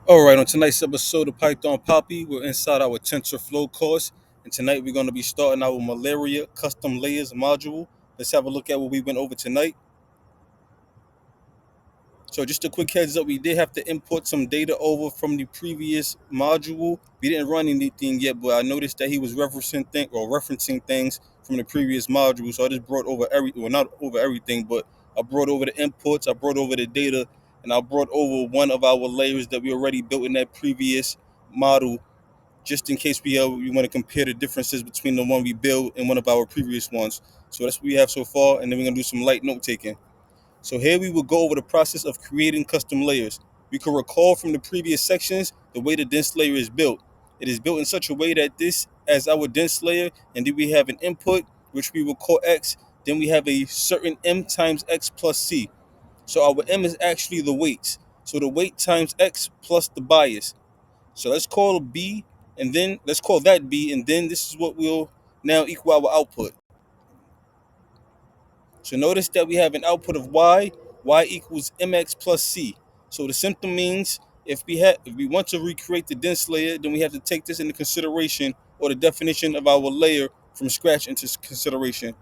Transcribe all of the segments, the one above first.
All right, on tonight's episode of Python Papi, we're inside our TensorFlow course, and tonight we're going to be starting our malaria custom layers module. Let's have a look at what we went over tonight. So, just a quick heads up, we did have to import some data over from the previous module. We didn't run anything yet, but I noticed that he was referencing things from the previous module. So I just brought over not over everything, but I brought over the inputs, I brought over the data, and I brought over one of our layers that we already built in that previous model just in case we want to compare the differences between the one we built and one of our previous ones. So that's what we have so far, and then we're gonna do some light note taking. So here we will go over the process of creating custom layers. We can recall from the previous sections the way the dense layer is built. It is built in such a way that this as our dense layer, and then we have an input which we will call x. Then we have a certain m times x plus c. So our m is actually the weights. So the weight times x plus the bias. So let's call B, and then let's call that B, and then this is what will now equal our output. So notice that we have an output of y equals mx plus c. So the symptom means if we want to recreate the dense layer, then we have to take this into consideration, or the definition of our layer from scratch into consideration.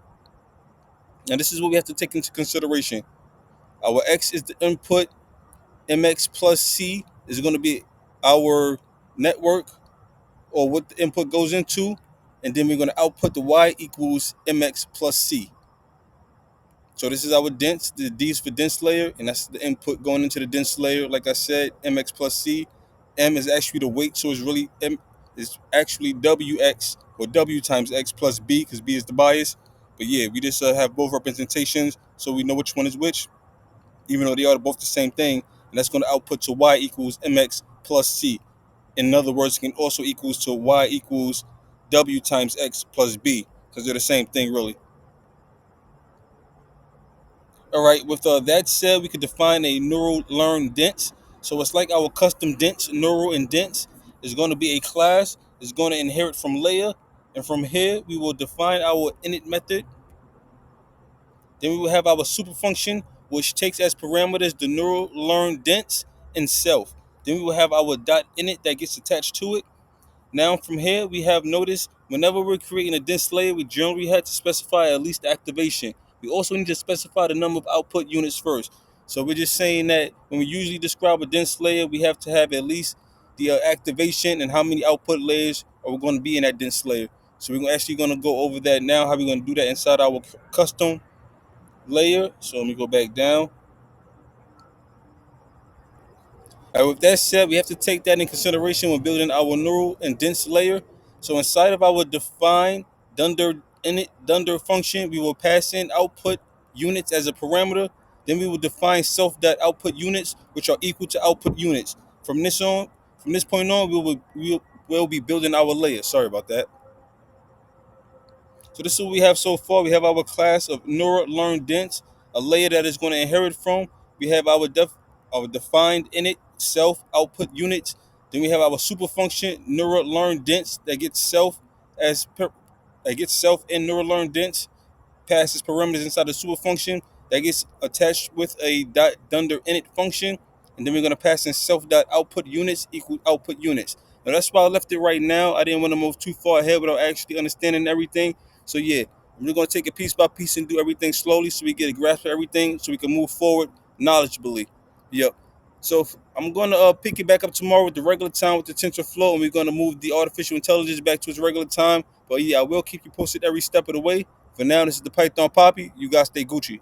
Now this is what we have to take into consideration. Our x is the input, mx plus c is going to be our network, or what the input goes into, and then we're going to output the y equals mx plus c. So this is our dense, the D is for dense layer, and that's the input going into the dense layer. Like I said, mx plus c. M is actually the weight, so it's really m is actually wx, or w times x plus b, because b is the bias. But yeah, we just have both representations, so we know which one is which, even though they are both the same thing. And that's going to output to y equals mx plus c. In other words, it can also equals to y equals w times x plus b, because they're the same thing, really. All right, with that said, we could define a neural learn dense. So it's like our custom dense, neural and dense is going to be a class, is going to inherit from layer. And from here, we will define our init method. Then we will have our super function, which takes as parameters the neural learn dense and self. Then we will have our dot init that gets attached to it. Now from here, we have noticed whenever we're creating a dense layer, we generally had to specify at least the activation. We also need to specify the number of output units first. So we're just saying that when we usually describe a dense layer, we have to have at least the activation and how many output layers are we going to be in that dense layer. So we're actually going to go over that now, how we're going to do that inside our custom layer. So let me go back down. With that said, we have to take that in consideration when building our neural and dense layer. So inside of our define dunder function, we will pass in output units as a parameter. Then we will define self.output units, which are equal to output units. From this point on, we will be building our layer. Sorry about that. So this is what we have so far. We have our class of neural learn dense, a layer that is going to inherit from. We have our defined init self output units. Then we have our super function neural learn dense that gets self in neural learn dense, passes parameters inside the super function that gets attached with a dot dunder init function, and then we're going to pass in self dot output units equal output units. Now that's why I left it right now. I didn't want to move too far ahead without actually understanding everything. So yeah, we're going to take it piece by piece and do everything slowly so we get a grasp of everything so we can move forward knowledgeably. Yep. So I'm going to pick it back up tomorrow with the regular time with the TensorFlow, and we're going to move the artificial intelligence back to its regular time. But yeah, I will keep you posted every step of the way. For now, this is the Python Poppy. You guys stay Gucci.